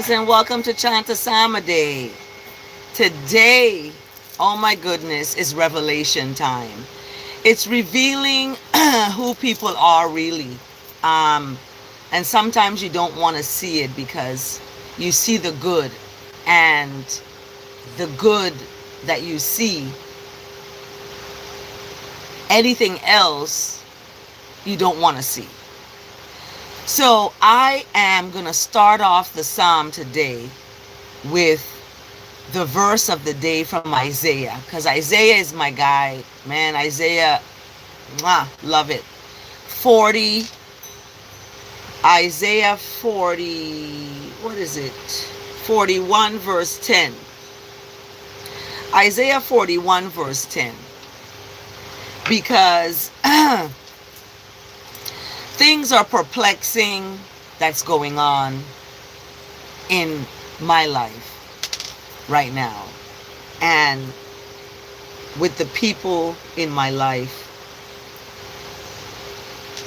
Greetings and welcome to Chant Day. Today, oh my goodness, is revelation time. It's revealing who people are really. Um, and sometimes you don't want to see it because you see the good, and the good that you see, anything else you don't want to see. So I am going to start off the psalm today with the verse of the day from Isaiah, because Isaiah is my guy, man. Isaiah, love it. 40, Isaiah 40, what is it? 41 verse 10. Isaiah 41 verse 10. Because things are perplexing that's going on in my life right now, and with the people in my life,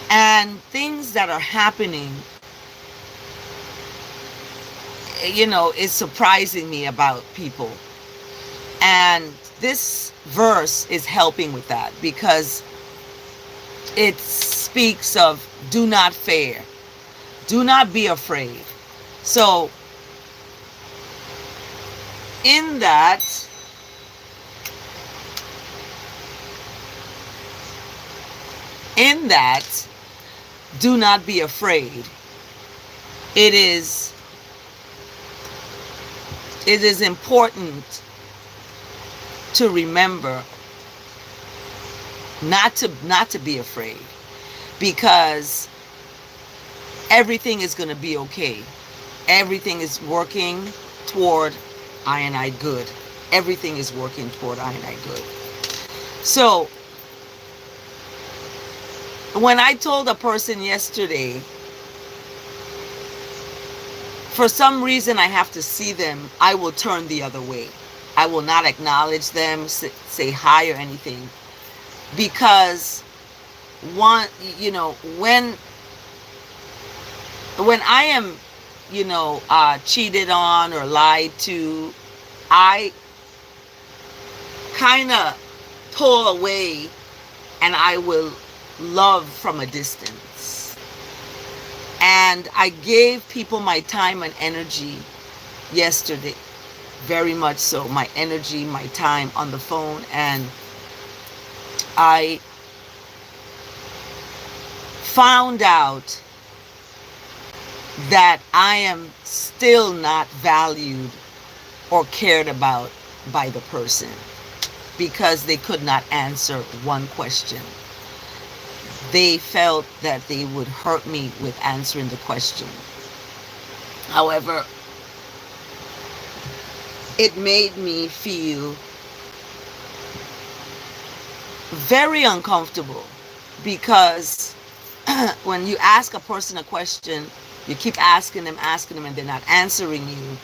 and things that are happening, is surprising me about people. And this verse is helping with that, because it speaks of do not fear, do not be afraid. So in that, do not be afraid. It is important to remember not to be afraid, because everything is going to be okay. Everything is working toward I and I good. Everything is working toward I and I good. So when I told a person yesterday, for some reason I have to see them, I will turn the other way. I will not acknowledge them, say hi or anything, because when I am cheated on or lied to, I kind of pull away, and I will love from a distance. And I gave people my time and energy yesterday, very much so, my energy, my time on the phone, and I found out that I am still not valued or cared about by the person, because they could not answer one question. They felt that they would hurt me with answering the question. However, it made me feel very uncomfortable, because when you ask a person a question, you keep asking them, and they're not answering you.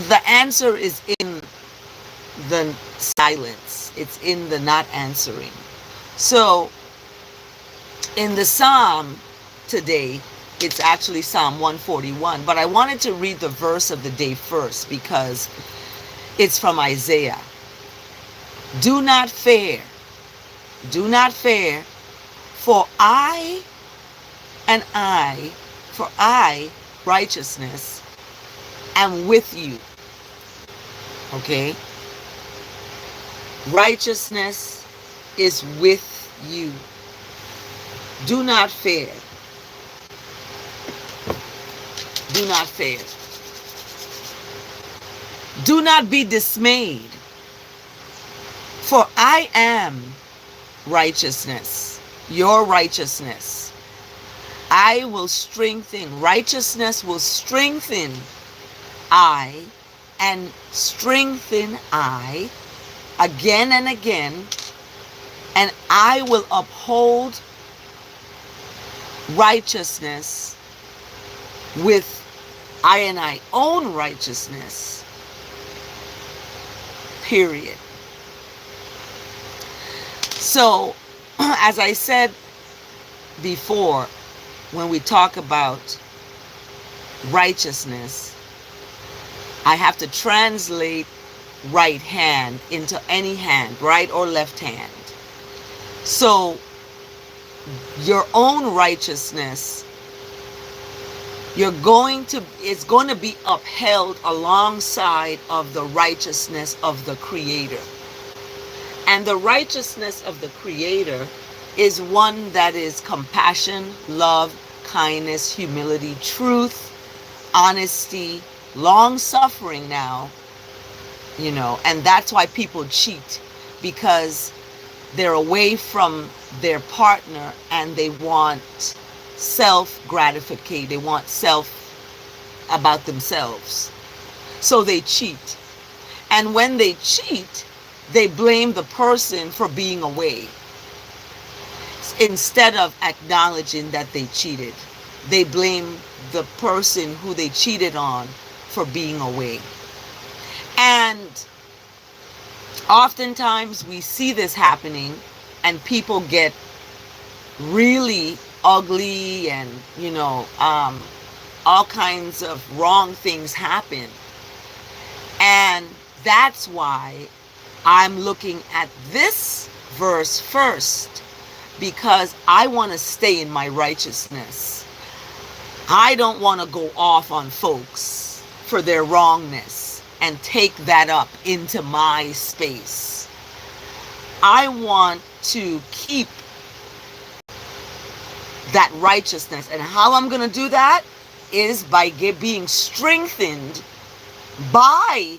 The answer is in the silence. It's in the not answering. So in the psalm today, it's actually Psalm 141, but I wanted to read the verse of the day first, because it's from Isaiah. Do not fear, for I, righteousness, am with you. Okay? Righteousness is with you. Do not fear. Do not fear. Do not be dismayed, for I am righteousness, your righteousness. I will strengthen, righteousness will strengthen I, and strengthen I again and again, and I will uphold righteousness with I and I own righteousness, period. So, as I said before, when we talk about righteousness, I have to translate right hand into any hand, right or left hand. So your own righteousness, it's going to be upheld alongside of the righteousness of the Creator. And the righteousness of the Creator is one that is compassion, love, kindness, humility, truth, honesty, long suffering now, and that's why people cheat, because they're away from their partner and they want self-gratification. They want about themselves. So they cheat. And when they cheat, they blame the person for being away. Instead of acknowledging that they cheated, they blame the person who they cheated on for being away. And oftentimes we see this happening, and people get really ugly, and all kinds of wrong things happen. And that's why I'm looking at this verse first, because I want to stay in my righteousness. I don't want to go off on folks for their wrongness and take that up into my space. I want to keep that righteousness. And how I'm going to do that is by being strengthened by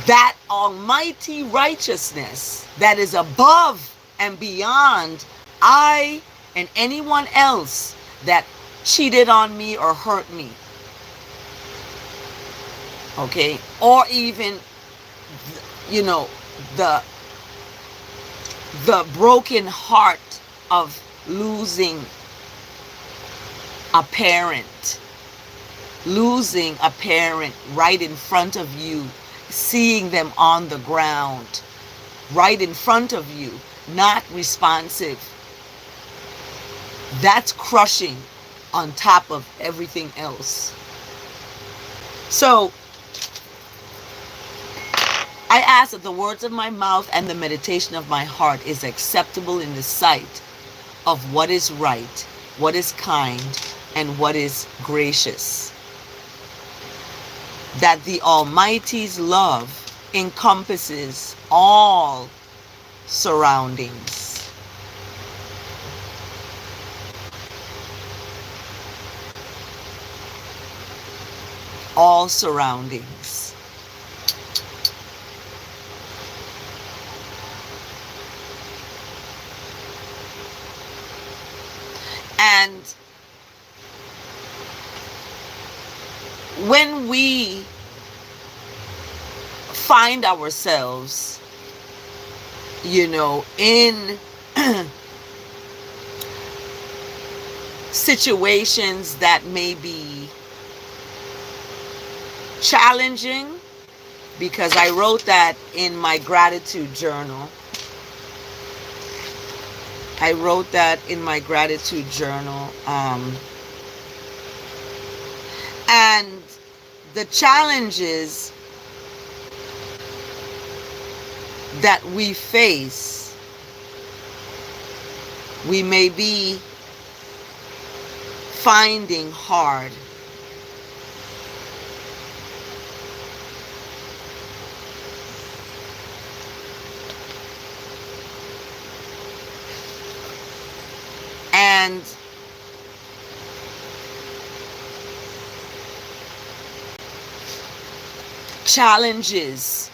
that almighty righteousness that is above and beyond I and anyone else that cheated on me or hurt me. Okay? Or even, the broken heart of losing a parent right in front of you, seeing them on the ground, right in front of you, not responsive. That's crushing on top of everything else. So I ask that the words of my mouth and the meditation of my heart is acceptable in the sight of what is right, what is kind, and what is gracious. That the Almighty's love encompasses all surroundings. All surroundings. And when we find ourselves, in situations that may be challenging, because I wrote that in my gratitude journal. And the challenges that we face, we may be finding hard. And challenges.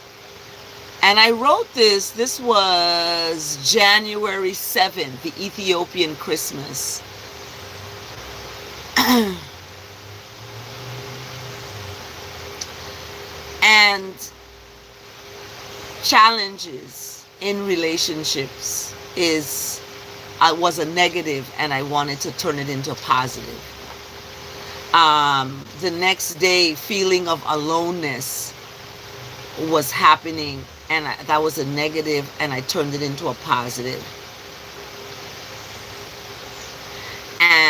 And I wrote this was January 7th, the Ethiopian Christmas. And challenges in relationships was a negative, and I wanted to turn it into a positive. The next day, feeling of aloneness was happening, and that was a negative, and I turned it into a positive.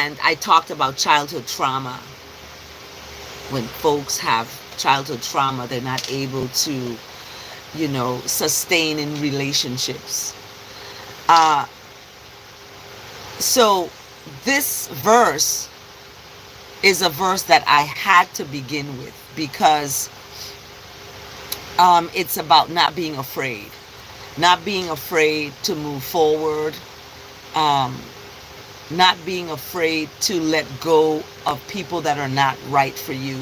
And I talked about childhood trauma. When folks have childhood trauma, they're not able to, sustain in relationships. Uh, so this verse is a verse that I had to begin with because it's about not being afraid. Not being afraid to move forward. Not being afraid to let go of people that are not right for you,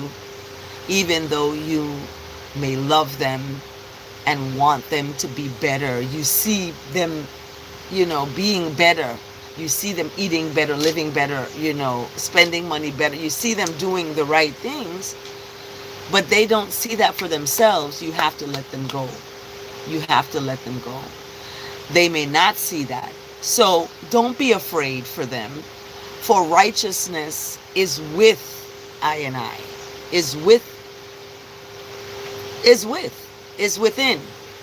even though you may love them and want them to be better. You see them, being better. You see them eating better, living better, spending money better. You see them doing the right things, but they don't see that for themselves. You have to let them go. You have to let them go. They may not see that. So don't be afraid for them. For righteousness is with I and I. Is within.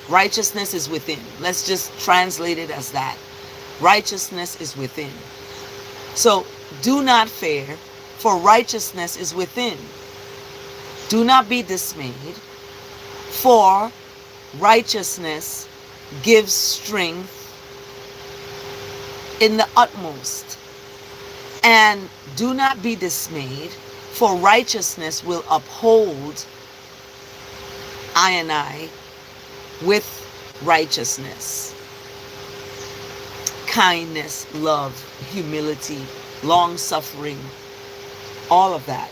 Righteousness is within. Let's just translate it as that. Righteousness is within. So do not fear, for righteousness is within. Do not be dismayed, for righteousness gives strength in the utmost. And do not be dismayed, for righteousness will uphold I and I with righteousness. Kindness, love, humility, long suffering, all of that.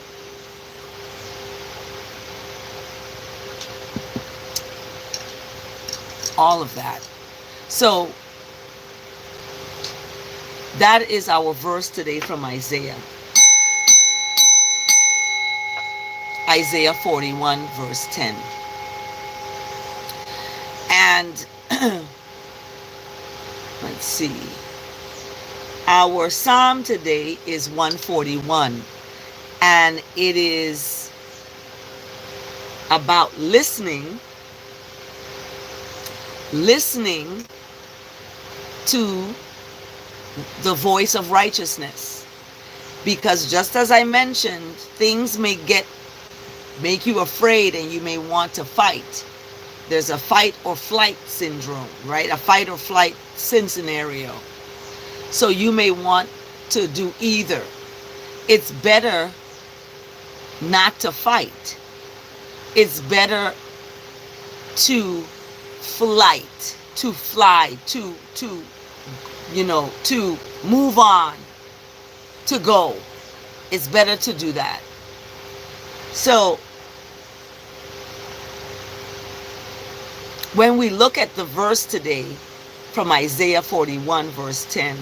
All of that. So that is our verse today from Isaiah. Isaiah 41 verse 10. And let's see. Our psalm today is 141. And it is about listening to the voice of righteousness. Because just as I mentioned, things may make you afraid and you may want to fight. There's a fight or flight syndrome, right? A fight or flight scenario. So you may want to do either. It's better not to fight. It's better to fly, to move on, to go. It's better to do that. So when we look at the verse today from Isaiah 41 verse 10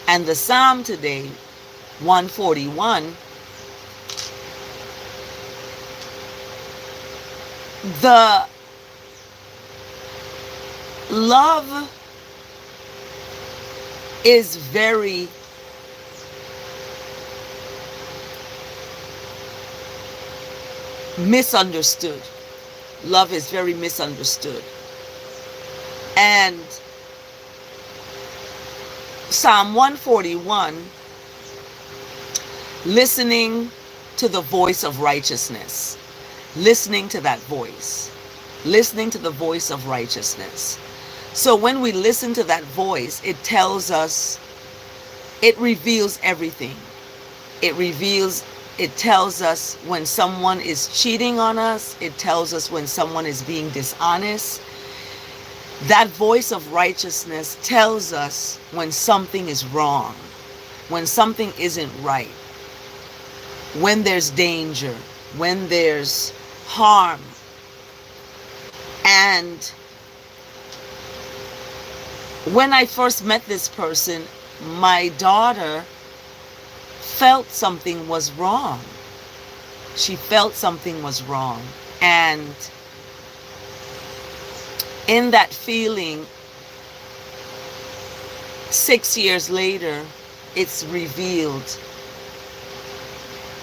and the psalm today 141, the love is very misunderstood. Love is very misunderstood. And Psalm 141, listening to the voice of righteousness, listening to that voice, listening to the voice of righteousness. So when we listen to that voice, it tells us, it reveals everything. It tells us when someone is cheating on us. It tells us when someone is being dishonest. That voice of righteousness tells us when something is wrong, when something isn't right, when there's danger, when there's harm. And when I first met this person, my daughter felt something was wrong. She felt something was wrong. And in that feeling, 6 years later, it's revealed.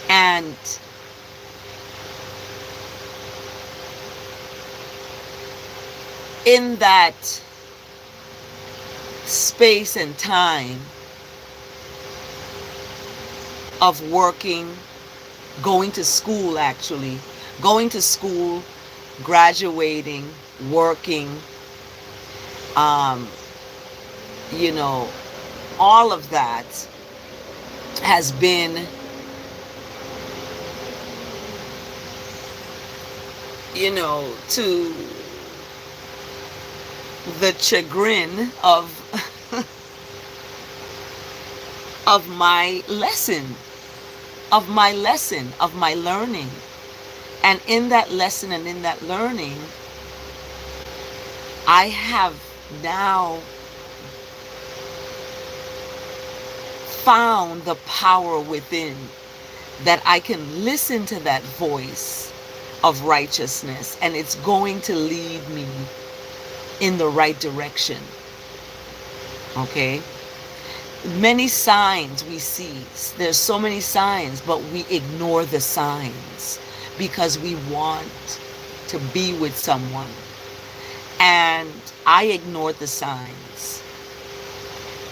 And in that space and time, of working, going to school actually, going to school, graduating, working, um, you know, all of that has been, to the chagrin of my lesson, of my learning. And in that lesson and in that learning, I have now found the power within, that I can listen to that voice of righteousness, and it's going to lead me in the right direction. Okay? Many signs we see. There's so many signs, but we ignore the signs because we want to be with someone. And I ignored the signs.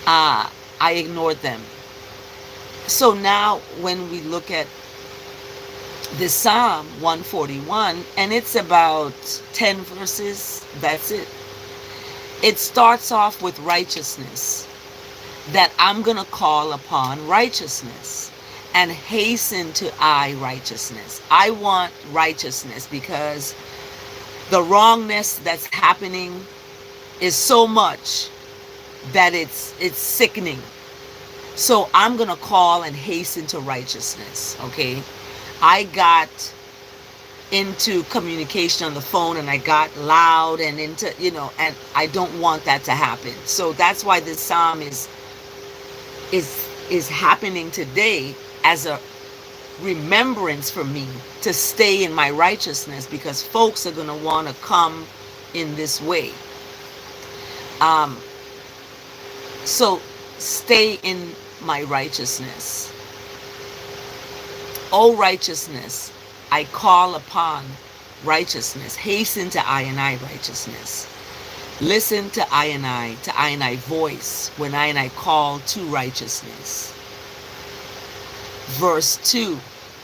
I ignored them. So now when we look at the Psalm 141, and it's about 10 verses, that's it. It starts off with righteousness, that I'm going to call upon righteousness and hasten to righteousness. I want righteousness because the wrongness that's happening is so much that it's sickening. So I'm going to call and hasten to righteousness, okay? I got into communication on the phone and I got loud and into, and I don't want that to happen. So that's why this psalm is happening today as a remembrance for me to stay in my righteousness, because folks are going to want to come in this way. So stay in my righteousness. O righteousness, I call upon righteousness. Hasten to I righteousness. Listen to I voice when I call to righteousness. Verse 2,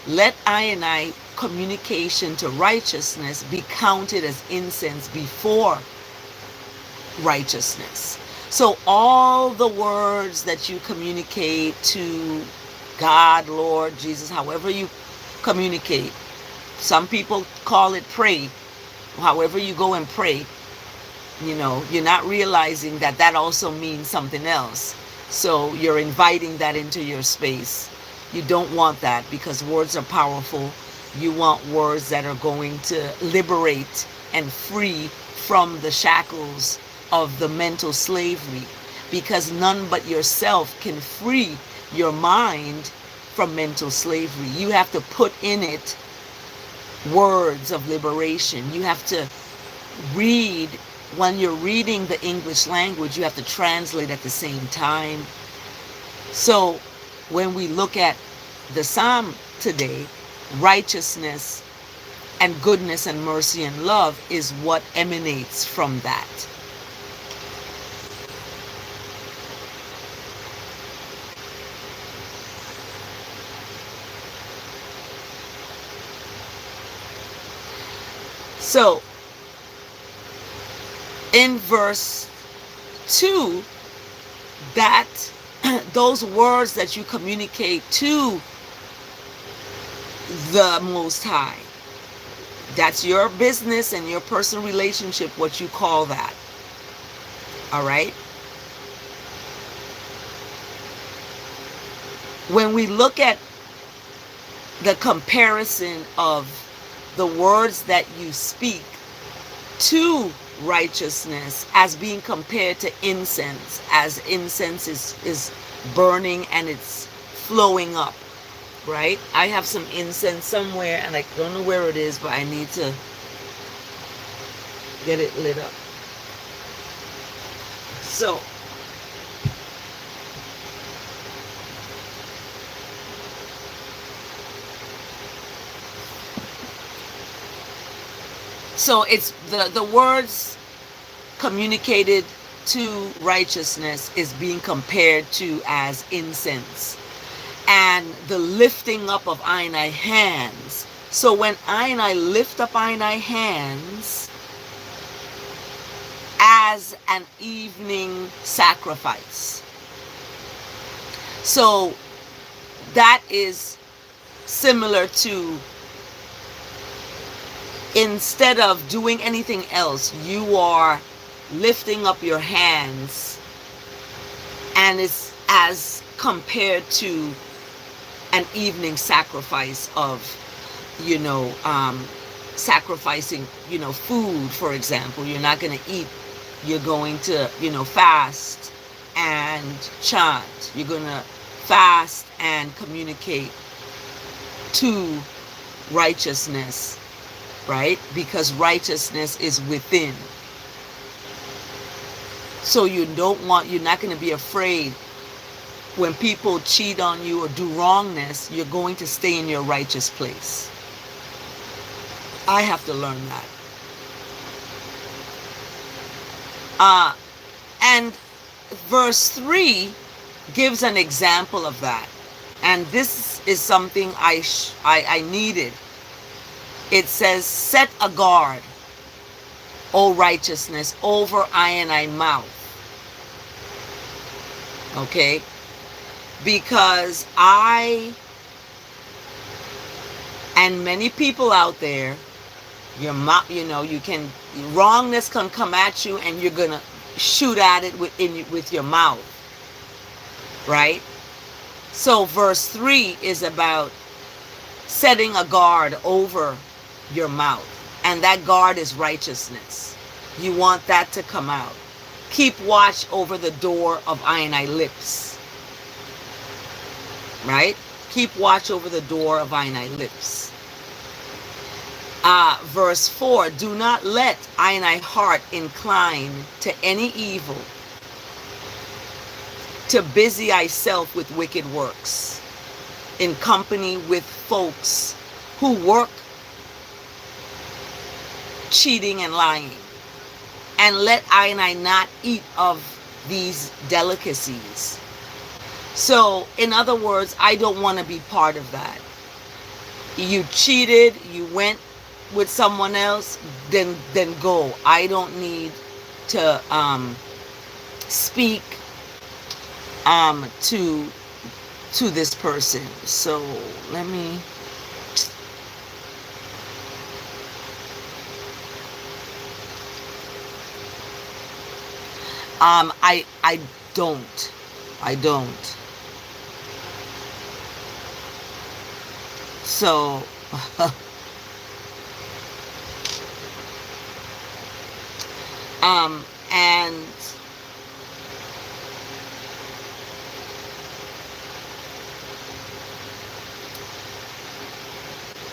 let I communication to righteousness be counted as incense before righteousness. So all the words that you communicate to God, Lord, Jesus, however you communicate, some people call it pray, however you go and pray, you're not realizing that that also means something else. So you're inviting that into your space. You don't want that, because words are powerful. You want words that are going to liberate and free from the shackles of the mental slavery, because none but yourself can free your mind from mental slavery. You have to put in it words of liberation. You have to read. When you're reading the English language, you have to translate at the same time. So when we look at the psalm today, righteousness and goodness and mercy and love is what emanates from that. So in verse 2, that those words that you communicate to the Most High, that's your business and your personal relationship, what you call that. All right? When we look at the comparison of the words that you speak to righteousness as being compared to incense, as incense is burning and it's flowing up, right? I have some incense somewhere and I don't know where it is, but I need to get it lit up. So it's the words communicated to righteousness is being compared to as incense. and the lifting up of I hands. So when I lift up I hands as an evening sacrifice. So that is similar to, instead of doing anything else, you are lifting up your hands, and it's as compared to an evening sacrifice of, sacrificing, food, for example. You're not going to eat. You're going to, fast and chant. You're going to fast and communicate to righteousness, right? Because righteousness is within. So you're not going to be afraid when people cheat on you or do wrongness. You're going to stay in your righteous place. I have to learn that. And verse 3 gives an example of that. And this is something I needed. It says, set a guard, O righteousness, over I mouth. Okay? Because and many people out there, wrongness can come at you and you're going to shoot at it with your mouth. Right? So verse 3 is about setting a guard over your mouth. And that guard is righteousness. You want that to come out. Keep watch over the door of I lips. Right? Keep watch over the door of I lips. Verse 4, do not let I heart incline to any evil, to busy thyself with wicked works, in company with folks who work cheating and lying. And let I not eat of these delicacies. So, in other words, I don't want to be part of that. You cheated, you went with someone else, then go. I don't need to speak to this person. So let me I don't. So and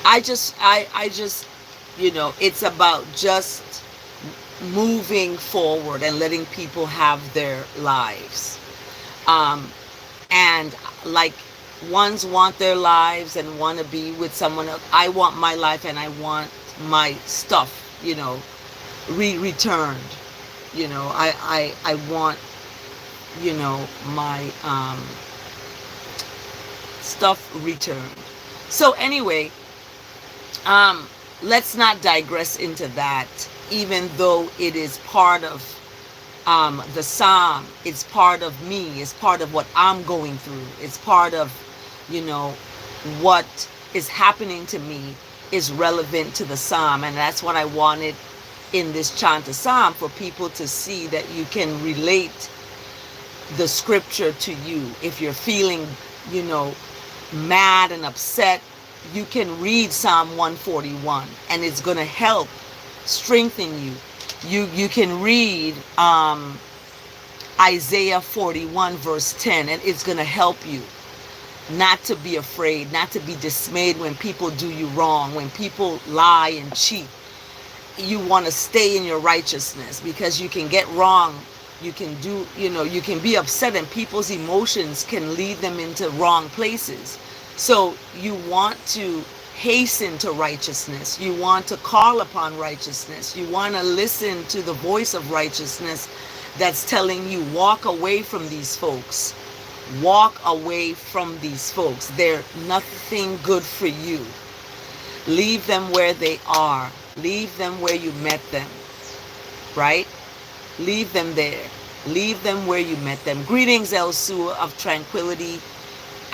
I just it's about just moving forward and letting people have their lives. And like ones want their lives and want to be with someone else. I want my life and I want my stuff, returned. I want, my stuff returned. So anyway, let's not digress into that, even though it is part of the psalm. It's part of me. It's part of what I'm going through. It's part of, what is happening to me is relevant to the psalm. And that's what I wanted in this chant a psalm, for people to see that you can relate the scripture to you. If you're feeling, mad and upset, you can read Psalm 141 and it's going to help strengthen you. You can read Isaiah 41 verse 10 and it's going to help you not to be afraid, not to be dismayed when people do you wrong, when people lie and cheat. You want to stay in your righteousness, because you can get wrong. You can do, you can be upset and people's emotions can lead them into wrong places. So you want to hasten to righteousness. You want to call upon righteousness. You want to listen to the voice of righteousness that's telling you, walk away from these folks. Walk away from these folks. They're nothing good for you. Leave them where they are. Leave them where you met them, right? Leave them there. Leave them where you met them. Greetings, El Sur of tranquility.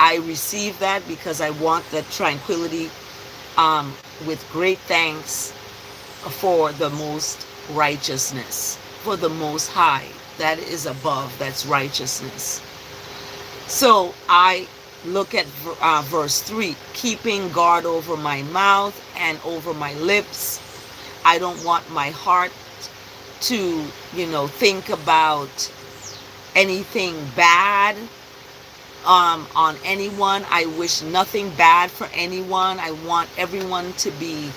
I receive that because I want that tranquility with great thanks for the most righteousness, for the most high. That is above, that's righteousness. So I look at verse 3, keeping guard over my mouth and over my lips. I don't want my heart to, think about anything bad on anyone. I wish nothing bad for anyone. I want everyone to be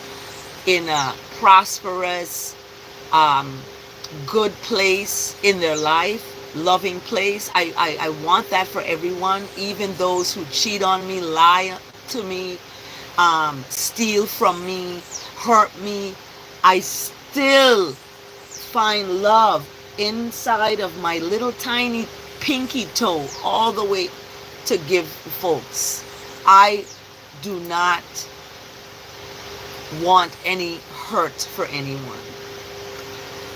in a prosperous, good place in their life, loving place. I want that for everyone, even those who cheat on me, lie to me, steal from me, hurt me. I still find love inside of my little tiny pinky toe all the way to give folks. I do not want any hurt for anyone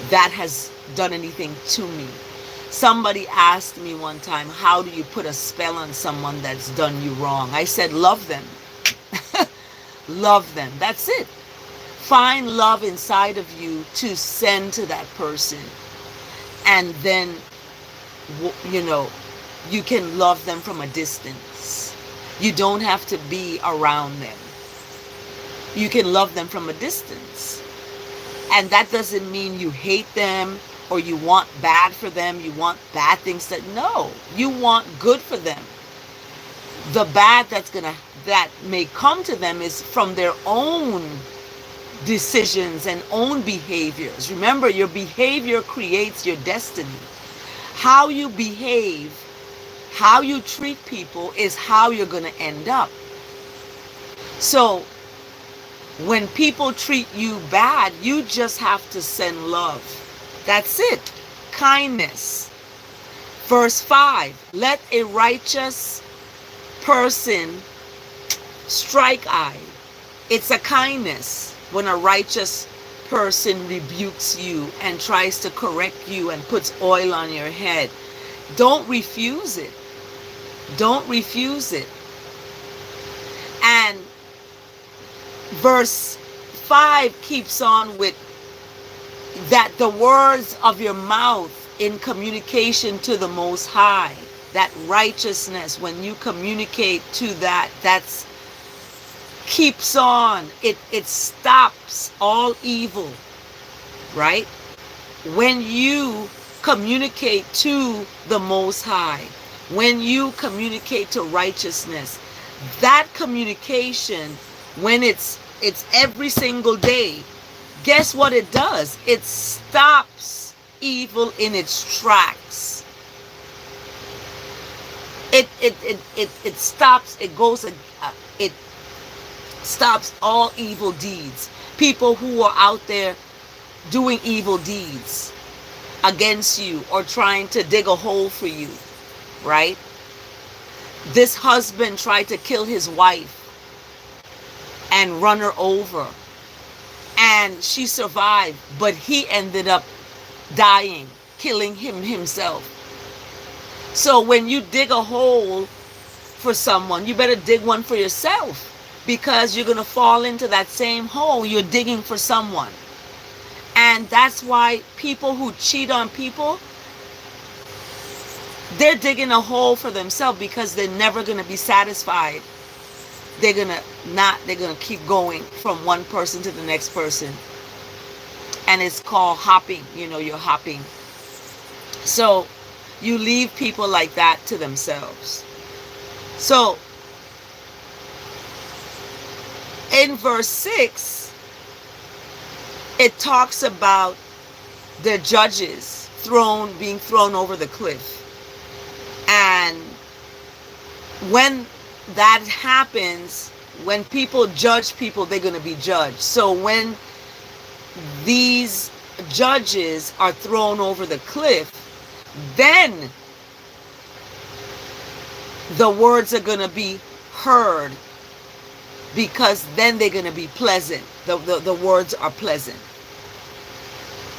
that has done anything to me. Somebody asked me one time, how do you put a spell on someone that's done you wrong? I said, love them. Love them. That's it. Find love inside of you to send to that person. And then, you can love them from a distance. You don't have to be around them. You can love them from a distance. And that doesn't mean you hate them or you want bad for them. You want bad things. No, you want good for them. The bad that may come to them is from their own decisions and own behaviors. Remember, your behavior creates your destiny. How you behave, how you treat people is how you're going to end up. So when people treat you bad, you just have to send love. That's it. Kindness. Verse 5, let a righteous person strike I. It's a kindness when a righteous person rebukes you and tries to correct you and puts oil on your head. Don't refuse it. Don't refuse it. And verse 5 keeps on with that the words of your mouth in communication to the Most High, that righteousness, when you communicate to that's keeps on. It stops all evil, right? When you communicate to the Most High, when you communicate to righteousness, that communication, when it's every single day, guess what it does? It stops evil in its tracks. It stops, it stops all evil deeds. People who are out there doing evil deeds against you or trying to dig a hole for you, right? This husband tried to kill his wife and run her over, and she survived, but he ended up dying, killing himself. So when you dig a hole for someone, you better dig one for yourself, because you're going to fall into that same hole you're digging for someone. And that's why people who cheat on people, they're digging a hole for themselves, because they're never going to be satisfied. They're going to keep going from one person to the next person. And it's called hopping. You're hopping. So you leave people like that to themselves. So in verse 6, it talks about the judges being thrown over the cliff. And when that happens, when people judge people, they're going to be judged. So when these judges are thrown over the cliff, then the words are going to be heard, because then they're going to be pleasant. The words are pleasant.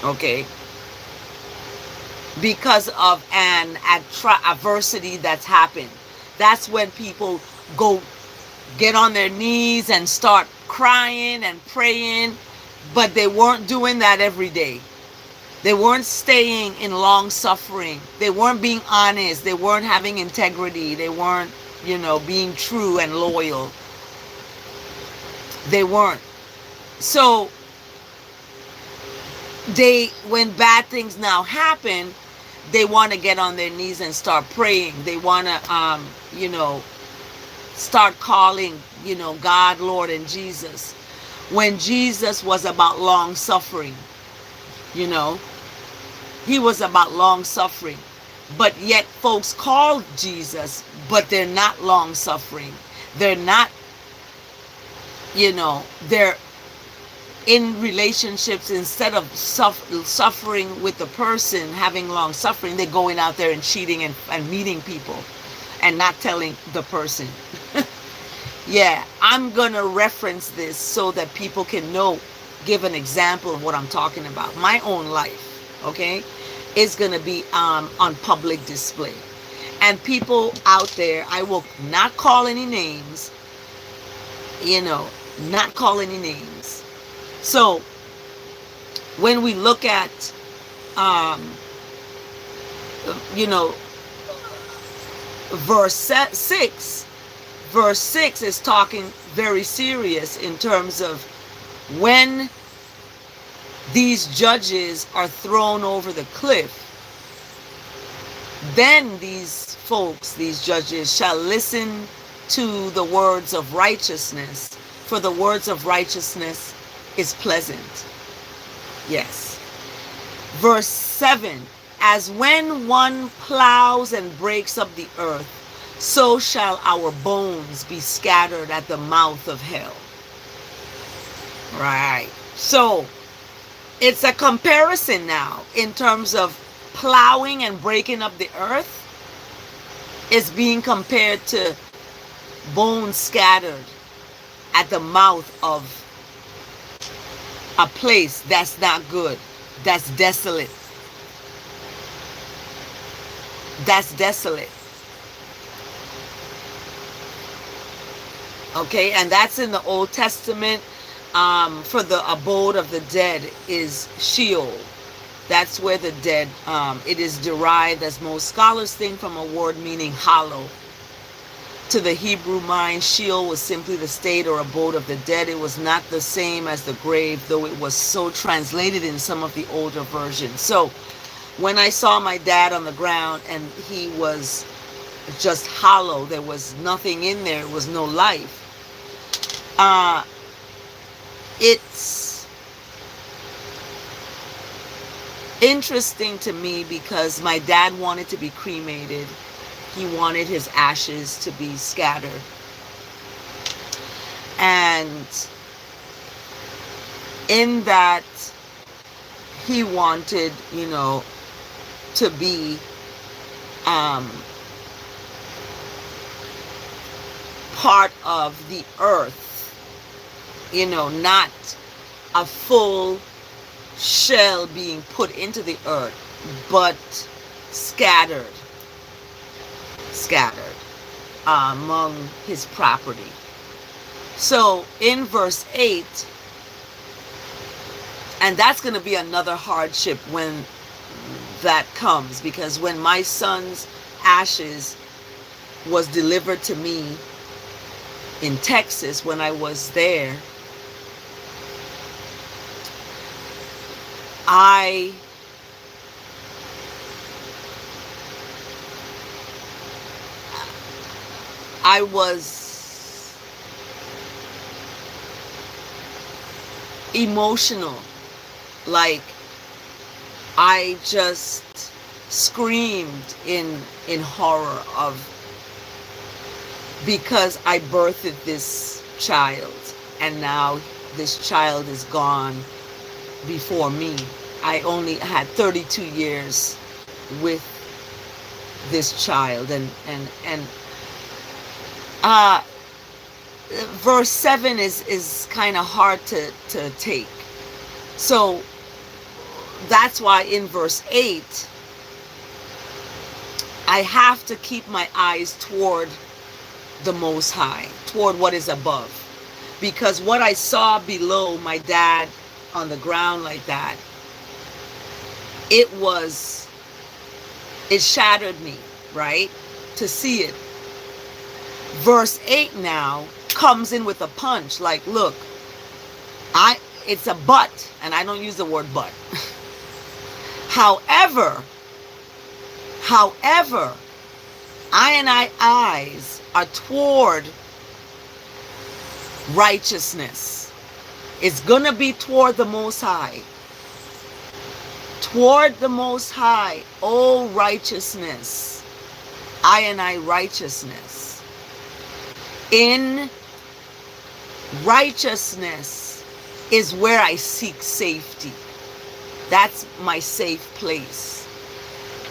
Okay? Because of an adversity that's happened. That's when people go get on their knees and start crying and praying, but they weren't doing that every day. They weren't staying in long suffering. They weren't being honest. They weren't having integrity. They weren't, being true and loyal. They weren't. So when bad things now happen, they want to get on their knees and start praying. They want to, start calling, God, Lord, and Jesus. When Jesus was about long suffering, he was about long suffering. But yet folks call Jesus, but they're not long suffering. They're not, they're in relationships. Instead of suffering with the person, having long suffering, they're going out there and cheating and meeting people and not telling the person. Yeah, I'm going to reference this so that people can give an example of what I'm talking about. My own life, okay, is going to be on public display. And people out there, I will not call any names, not call any names. So when we look at, verse 6 is talking very serious in terms of when these judges are thrown over the cliff, then these folks, these judges, shall listen to the words of righteousness, for the words of righteousness is pleasant. Yes. Verse 7, as when one plows and breaks up the earth, so shall our bones be scattered at the mouth of hell. Right. So it's a comparison now in terms of plowing and breaking up the earth is being compared to bones scattered at the mouth of a place that's not good, that's desolate. That's desolate. Okay, and that's in the Old Testament. For the abode of the dead is Sheol. That's where the dead, it is derived, as most scholars think, from a word meaning hollow. To the Hebrew mind, Sheol was simply the state or abode of the dead. It was not the same as the grave, though it was so translated in some of the older versions. So when I saw my dad on the ground and he was just hollow, there was nothing in there, there was no life. It's interesting to me because my dad wanted to be cremated. He wanted his ashes to be scattered. And in that, he wanted, to be part of the earth, not a full shell being put into the earth, but scattered among his property. So in verse 8, and that's going to be another hardship when that comes, because when my son's ashes was delivered to me in Texas when I was there, I was emotional. Like, I just screamed in horror because I birthed this child, and now this child is gone before me. I only had 32 years with this child, and Uh, verse 7 is kind of hard to take. So that's why in verse 8, I have to keep my eyes toward the Most High, toward what is above. Because what I saw below my dad on the ground like that, it shattered me, right? To see it. Verse 8 now comes in with a punch, like, look, it's a but, and I don't use the word but. However, I eyes are toward righteousness. It's gonna be toward the Most High. Toward the Most High, oh righteousness. I righteousness. In righteousness is where I seek safety. That's my safe place.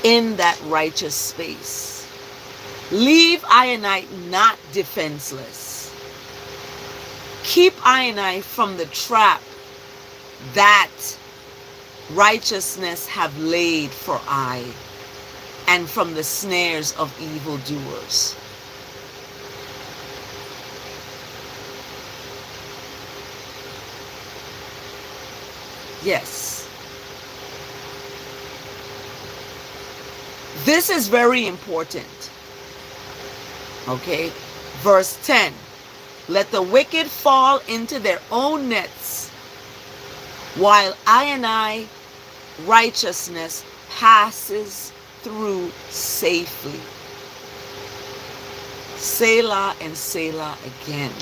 In that righteous space. Leave I not defenseless. Keep I from the trap that righteousness have laid for I, and from the snares of evildoers. Yes. This is very important. Okay? Verse 10. Let the wicked fall into their own nets, while I righteousness passes through safely. Selah and Selah again.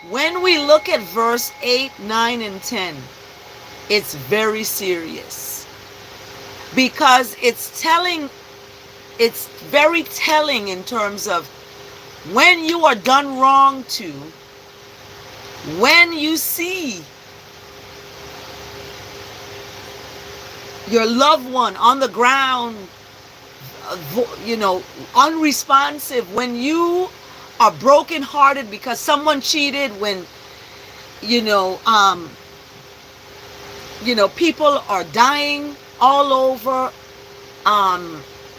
When we look at verse 8, 9, and 10, it's very serious. Because it's very telling in terms of when you are done wrong to, when you see your loved one on the ground, unresponsive, when you are brokenhearted because someone cheated, when people are dying all over,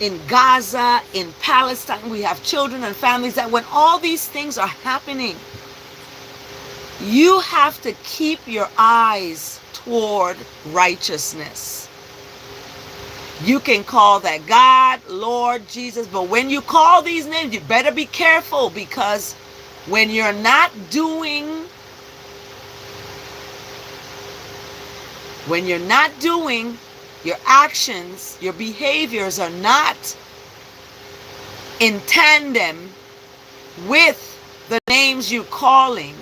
in Gaza, in Palestine, we have children and families, that when all these things are happening, you have to keep your eyes toward righteousness. You can call that God, Lord, Jesus, but when you call these names, you better be careful, because when you're not doing your actions, your behaviors are not in tandem with the names you're calling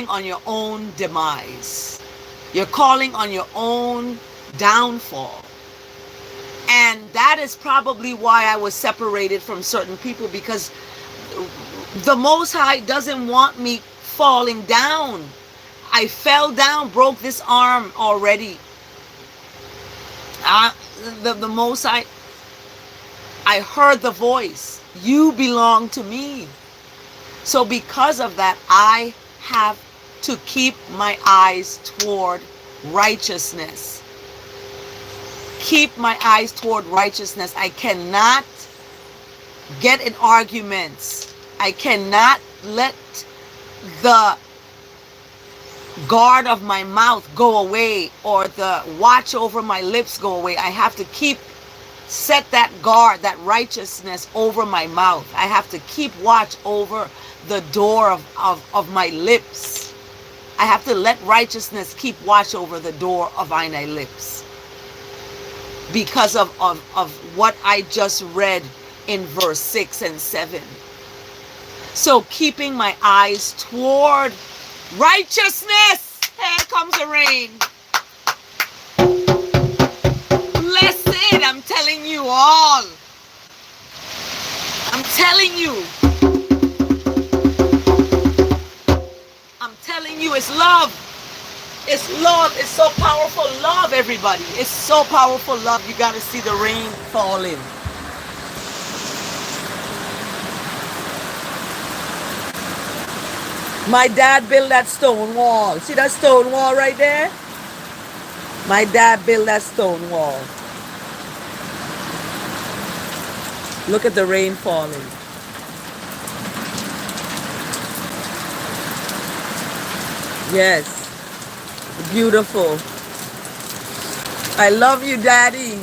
on your own demise. You're calling on your own downfall. And that is probably why I was separated from certain people, because the Most High doesn't want me falling down. I fell down, broke this arm already. The Most High, I heard the voice, you belong to me. So because of that, I have to keep my eyes toward righteousness. Keep my eyes toward righteousness. I cannot get in arguments. I cannot let the guard of my mouth go away, or the watch over my lips go away. I have to set that guard, that righteousness over my mouth. I have to keep watch over the door of my lips. I have to let righteousness keep watch over the door of my lips. Because of what I just read in verse 6 and 7. So keeping my eyes toward righteousness. Here comes the rain. Blessed, I'm telling you all. I'm telling you. I'm telling you, it's love. It's love. It's so powerful. Love, everybody. It's so powerful love. You got to see the rain falling. My dad built that stone wall. See that stone wall right there? My dad built that stone wall. Look at the rain falling. Yes. Beautiful. I love you, Daddy.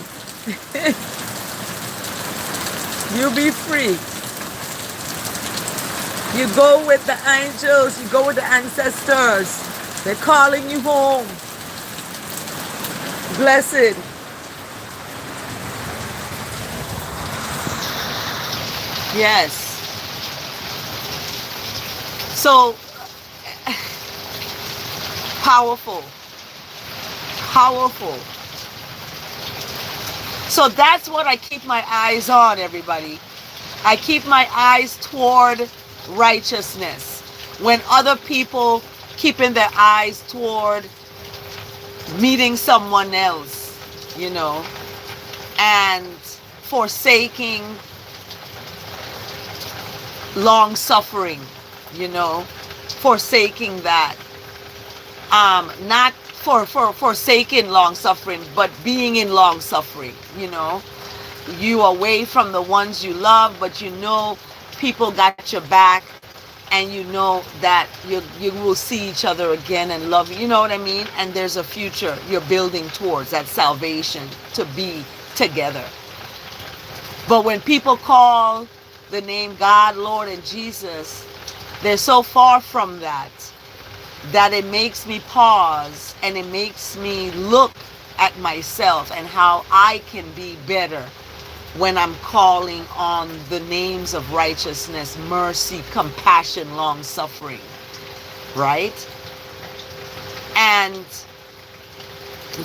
You be free. You go with the angels. You go with the ancestors. They're calling you home. Blessed. Yes. So powerful. Powerful. So that's what I keep my eyes on, everybody. I keep my eyes toward righteousness. When other people keeping their eyes toward meeting someone else, you know, and forsaking long suffering, you know, forsaking that. Not for forsaking long suffering, but being in long suffering, you know. You away from the ones you love, but you know people got your back, and you know that you will see each other again and love, you know what I mean? And there's a future you're building towards, that salvation, to be together. But when people call the name God, Lord, and Jesus, they're so far from that it makes me pause, and it makes me look at myself and how I can be better when I'm calling on the names of righteousness, mercy, compassion, long suffering, right? And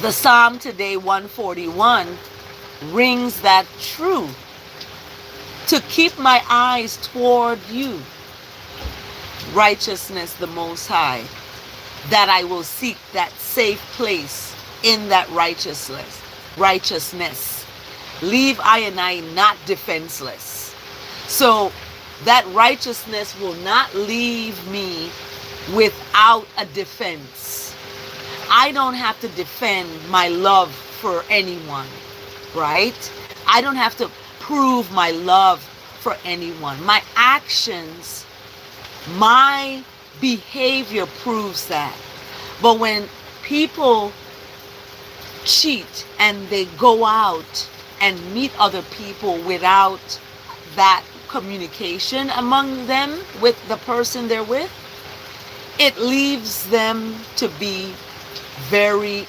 the Psalm today, 141, rings that true. To keep my eyes toward you, righteousness the Most High, that I will seek that safe place in that righteousness. Leave I and I not defenseless. So that righteousness will not leave me without a defense. I don't have to defend my love for anyone, right? I don't have to prove my love for anyone. My actions, my behavior proves that. But when people cheat and they go out and meet other people without that communication among them with the person they're with, it leaves them to be very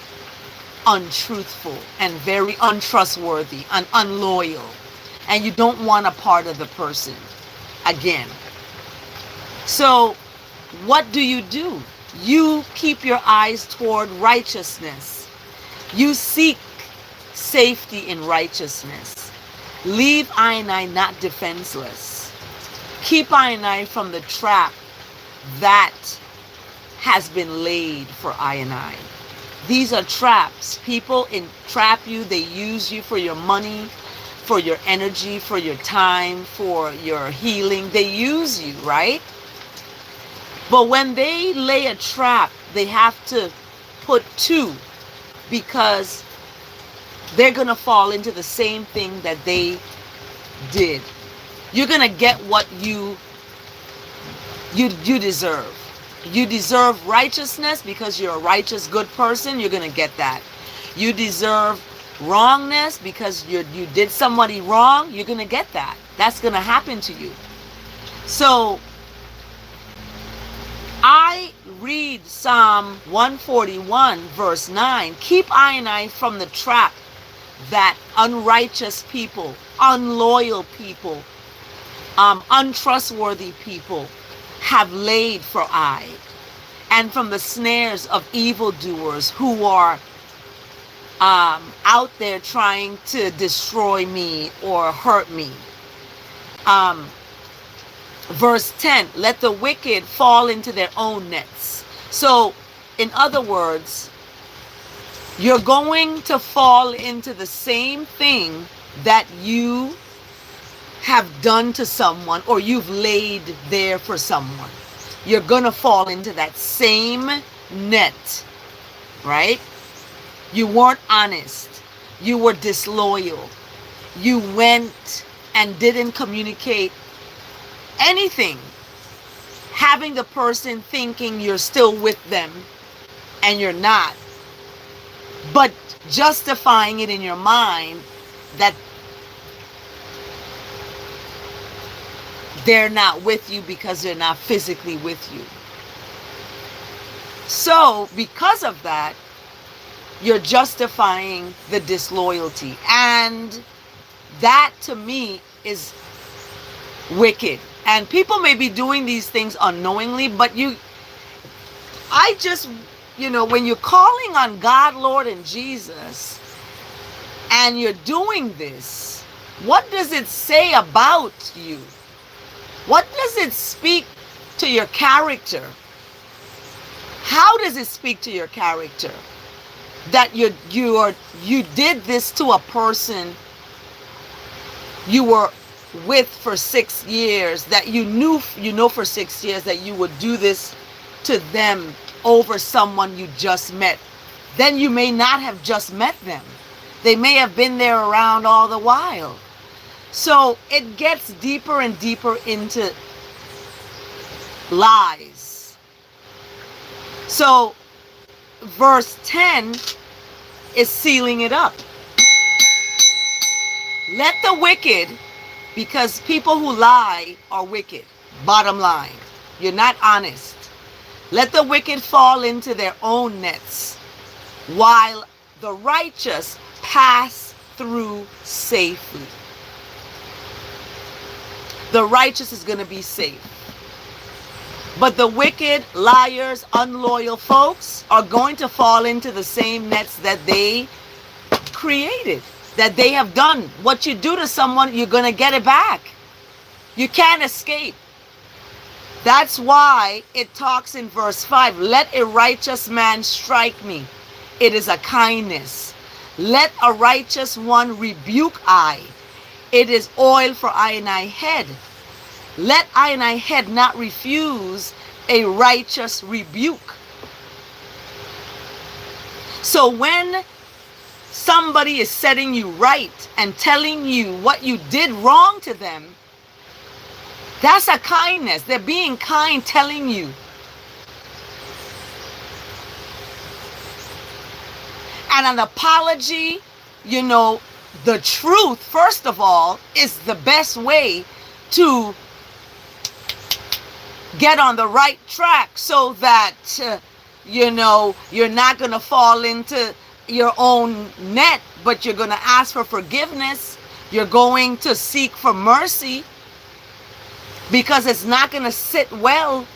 untruthful and very untrustworthy and unloyal. And you don't want a part of the person again. So what do? You keep your eyes toward righteousness. You seek safety in righteousness. Leave I and I not defenseless. Keep I and I from the trap that has been laid for I and I. These are traps. People entrap you. They use you for your money, for your energy, for your time, for your healing. They use you, right? But when they lay a trap, they have to put two, because they're going to fall into the same thing that they did. You're going to get what you deserve. You deserve righteousness because you're a righteous, good person. You're going to get that. You deserve wrongness because you did somebody wrong. You're going to get that. That's going to happen to you. So I read Psalm 141 verse 9. Keep I and I from the trap that unrighteous people, unloyal people, untrustworthy people have laid for I, and from the snares of evildoers who are out there trying to destroy me or hurt me. Verse 10, let the wicked fall into their own nets. So, in other words, you're going to fall into the same thing that you have done to someone or you've laid there for someone. you're going to fall into that same net, right? You weren't honest. You were disloyal. You went and didn't communicate anything, having the person thinking you're still with them and you're not, but justifying it in your mind that they're not with you because they're not physically with you. So because of that, you're justifying the disloyalty. And that to me is wicked. And people may be doing these things unknowingly, but I just, when you're calling on God, Lord, and Jesus, and you're doing this, what does it say about you? What does it speak to your character? How does it speak to your character that you did this to a person you were with for 6 years, that you know for 6 years that you would do this to them over someone you just met? Then you may not have just met them. They may have been there around all the while. So it gets deeper and deeper into lies. So verse 10 is sealing it up. Let the wicked, because people who lie are wicked. Bottom line, you're not honest. Let the wicked fall into their own nets, while the righteous pass through safely. The righteous is going to be safe. But the wicked, liars, unloyal folks are going to fall into the same nets that they created, that they have done. What you do to someone, you're going to get it back. You can't escape. That's why it talks in verse 5, let a righteous man strike me. It is a kindness. Let a righteous one rebuke I. It is oil for I head. Let I head not refuse a righteous rebuke. So when somebody is setting you right and telling you what you did wrong to them, that's a kindness. They're being kind, telling you. And an apology, the truth, first of all, is the best way to get on the right track, so that, you're not going to fall into your own net, but you're going to ask for forgiveness. You're going to seek for mercy, because it's not going to sit well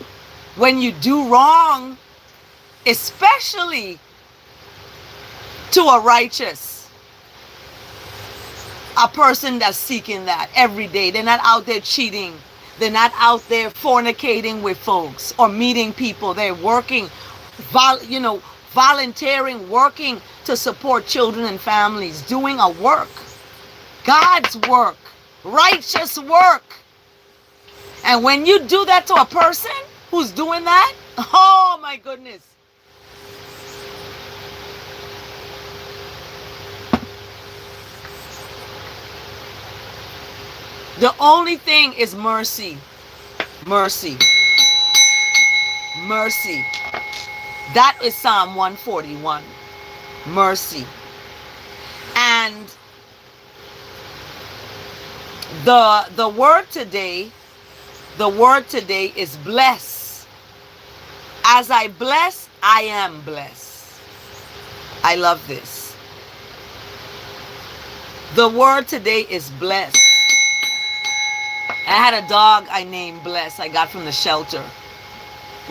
when you do wrong, especially to a righteous, a person that's seeking that every day. They're not out there cheating. They're not out there fornicating with folks or meeting people. They're working, volunteering, working to support children and families, doing a work, God's work, righteous work. And when you do that to a person who's doing that, oh my goodness. The only thing is mercy. Mercy. Mercy. That is Psalm 141. Mercy. And the word today is bless. As I bless, I am blessed. I love this. The word today is bless. I had a dog I named Bless. I got from the shelter.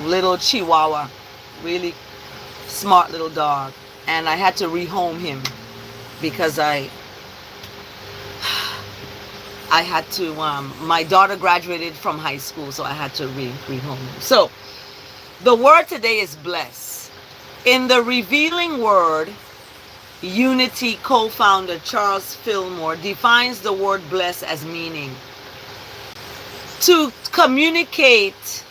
Little Chihuahua. Really smart little dog. And I had to rehome him because I had to, my daughter graduated from high school, so I had to rehome him. So, the word today is bless. In the Revealing Word, Unity co-founder Charles Fillmore defines the word bless as meaning to communicate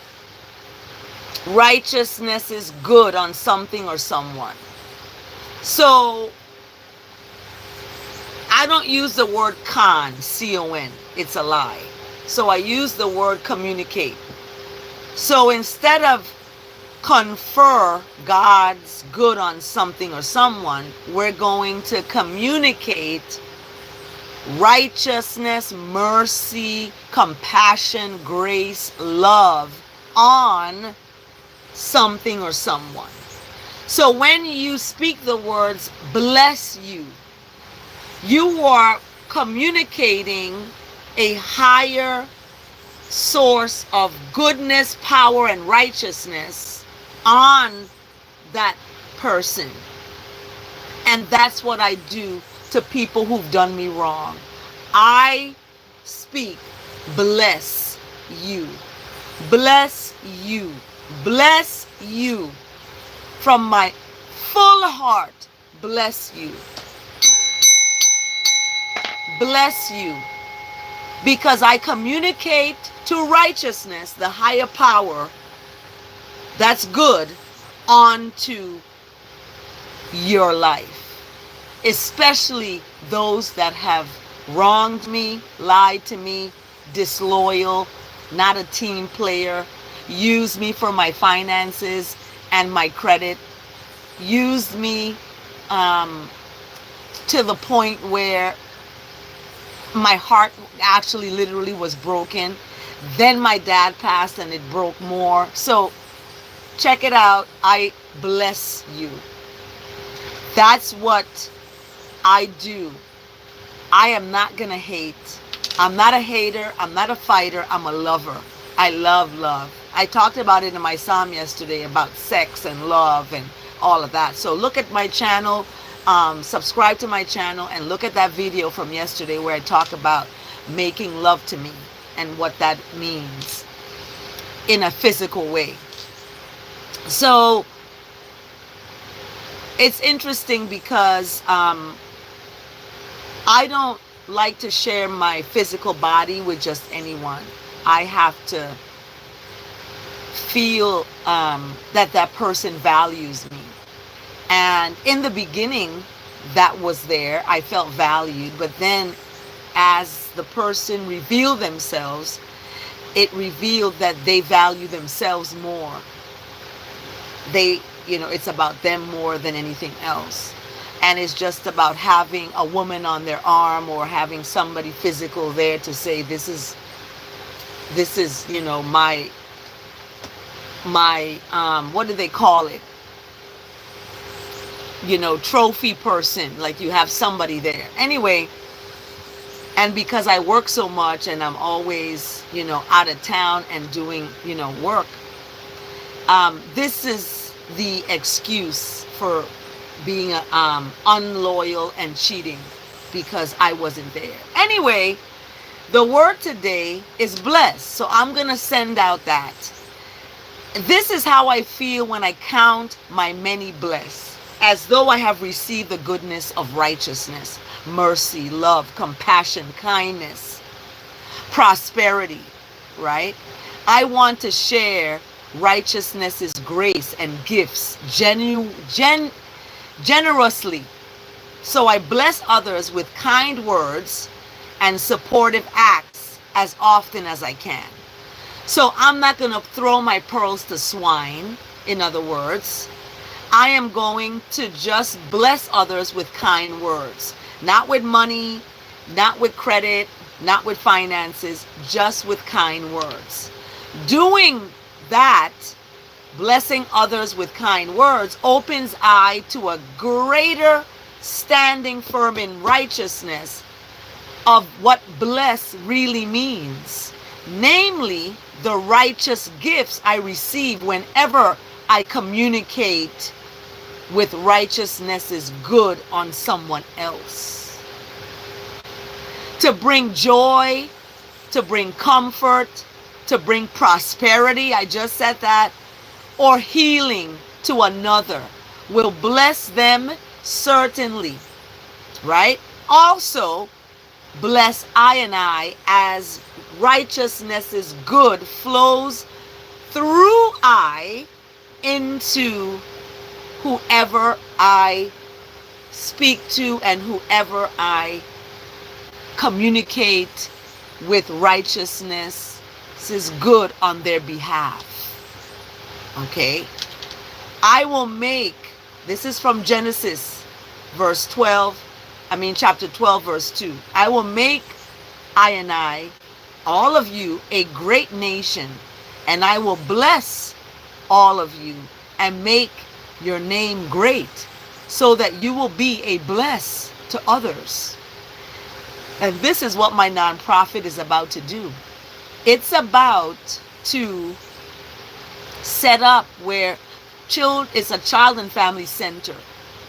Righteousness is good on something or someone. So I don't use the word con, C-O-N. It's a lie. So I use the word communicate. So instead of confer God's good on something or someone, we're going to communicate righteousness, mercy, compassion, grace, love on something or someone. So when you speak the words bless you, you are communicating a higher source of goodness, power, and righteousness on that person. And that's what I do to people who've done me wrong. I speak, bless you, bless you, bless you. From my full heart, bless you. Bless you. Because I communicate to righteousness, the higher power that's good, onto your life. Especially those that have wronged me, lied to me, disloyal, not a team player, used me for my finances and my credit, used me to the point where my heart actually literally was broken. Then my dad passed and it broke more. So check it out. I bless you. That's what I do. I am not going to hate. I'm not a hater. I'm not a fighter. I'm a lover. I love love. I talked about it in my psalm yesterday about sex and love and all of that. So look at my channel, subscribe to my channel, and look at that video from yesterday where I talk about making love to me and what that means in a physical way. So it's interesting because I don't like to share my physical body with just anyone. I have to feel that that person values me. And in the beginning, that was there. I felt valued. But then as the person revealed themselves, it revealed that they value themselves more. It's about them more than anything else. And it's just about having a woman on their arm or having somebody physical there to say, this is my what do they call it? Trophy person. Like you have somebody there. Anyway, and because I work so much and I'm always, out of town and doing, work, this is the excuse for being unloyal and cheating, because I wasn't there. Anyway, the word today is blessed. So I'm going to send out that. This is how I feel when I count my many blessed, as though I have received the goodness of righteousness, mercy, love, compassion, kindness, prosperity, right? I want to share righteousness's grace and gifts generously. So I bless others with kind words and supportive acts as often as I can. So I'm not going to throw my pearls to swine. In other words, I am going to just bless others with kind words. Not with money, not with credit, not with finances, just with kind words. Doing that, blessing others with kind words, opens eye to a greater standing firm in righteousness of what bless really means. Namely, the righteous gifts I receive whenever I communicate with righteousness' good on someone else. To bring joy, to bring comfort, to bring prosperity, I just said that, or healing to another will bless them certainly, right? Also, bless I and I as righteousness' good flows through I into whoever I speak to and whoever I communicate with righteousness is good on their behalf. Okay? I will make, this is from Genesis chapter 12, verse 2. I will make I, all of you, a great nation, and I will bless all of you and make your name great, so that you will be a bless to others. And this is what my nonprofit is about to do. It's about to set up where it's a child and family center,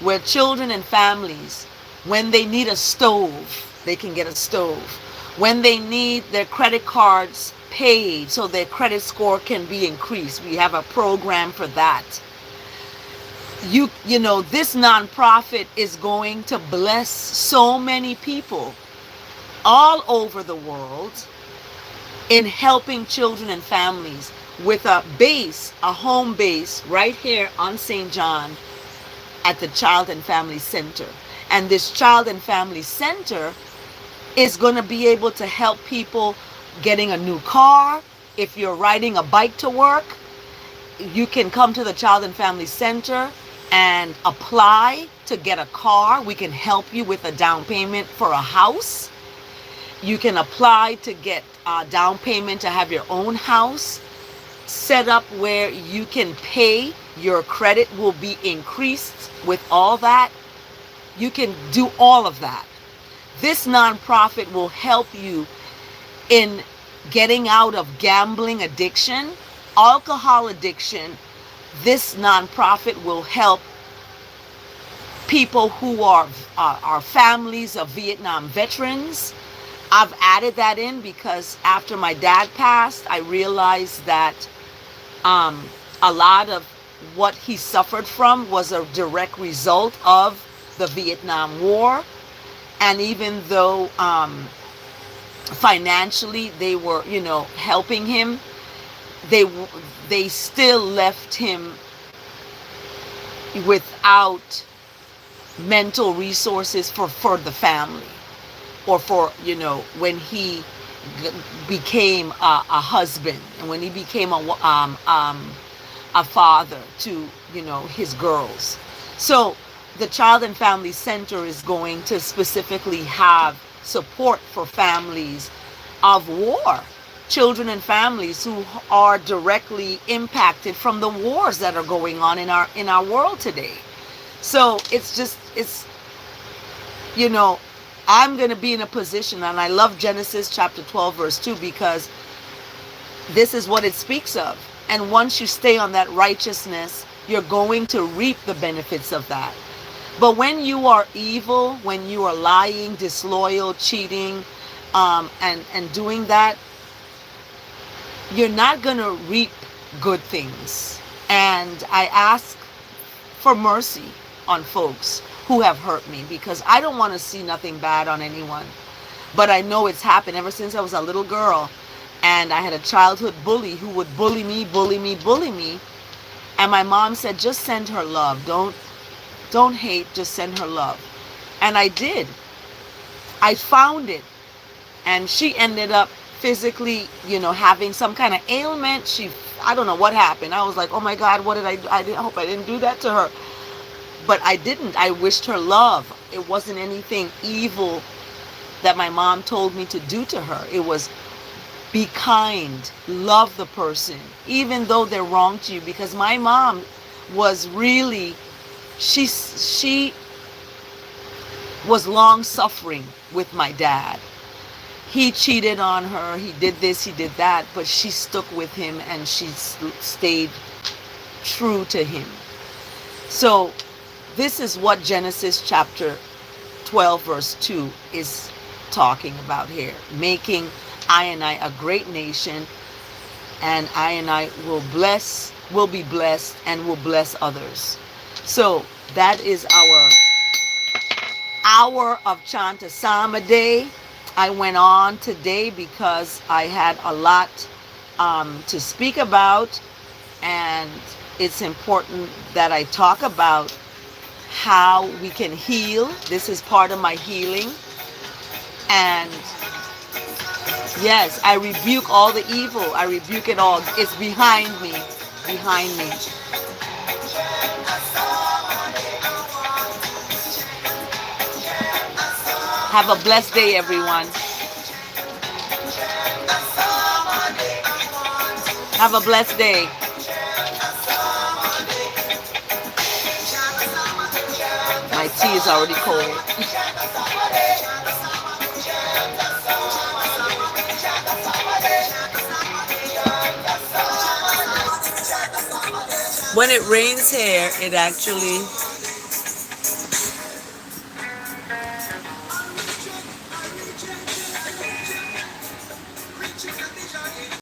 where children and families, when they need a stove, they can get a stove. When they need their credit cards paid so their credit score can be increased, we have a program for that. You know, this nonprofit is going to bless so many people all over the world in helping children and families with a home base right here on St. John at the Child and Family Center. And this Child and Family Center is going to be able to help people getting a new car. If you're riding a bike to work, you can come to the Child and Family Center and apply to get a car. We can help you with a down payment for a house. You can apply to get a down payment to have your own house set up where you can pay. Your credit will be increased with all that. You can do all of that. This nonprofit will help you in getting out of gambling addiction, alcohol addiction. This nonprofit will help people who are families of Vietnam veterans. I've added that in because after my dad passed, I realized that a lot of what he suffered from was a direct result of the Vietnam War. And even though financially they were, helping him, they still left him without mental resources for the family, or for, when he became a husband, and when he became a father to, his girls. So the Child and Family Center is going to specifically have support for families of war, children and families who are directly impacted from the wars that are going on in our world today. So I'm going to be in a position, and I love Genesis chapter 12 verse 2, because this is what it speaks of. And once you stay on that righteousness, you're going to reap the benefits of that. But when you are evil, when you are lying, disloyal, cheating, and doing that, you're not going to reap good things. And I ask for mercy on folks who have hurt me, because I don't want to see nothing bad on anyone. But I know it's happened ever since I was a little girl, and I had a childhood bully who would bully me. And my mom said, just send her love. Don't hate, just send her love. And I did. I found it. And she ended up physically, having some kind of ailment. I don't know what happened. I was like, oh my God, what did I hope I didn't do that to her. But I didn't. I wished her love. It wasn't anything evil that my mom told me to do to her. It was be kind, love the person, even though they're wrong to you. Because my mom was really, she was long suffering with my dad. He cheated on her, he did this, he did that, but she stuck with him and she stayed true to him. So this is what Genesis chapter 12 verse 2 is talking about here. Making I a great nation, and I will be blessed and will bless others. So that is our hour of Chant Day. I went on today because I had a lot to speak about. And it's important that I talk about how we can heal. This is part of my healing. And yes, I rebuke all the evil. I rebuke it all. It's behind me. Behind me. Have a blessed day, everyone. Have a blessed day. My tea is already cold. When it rains here, it actually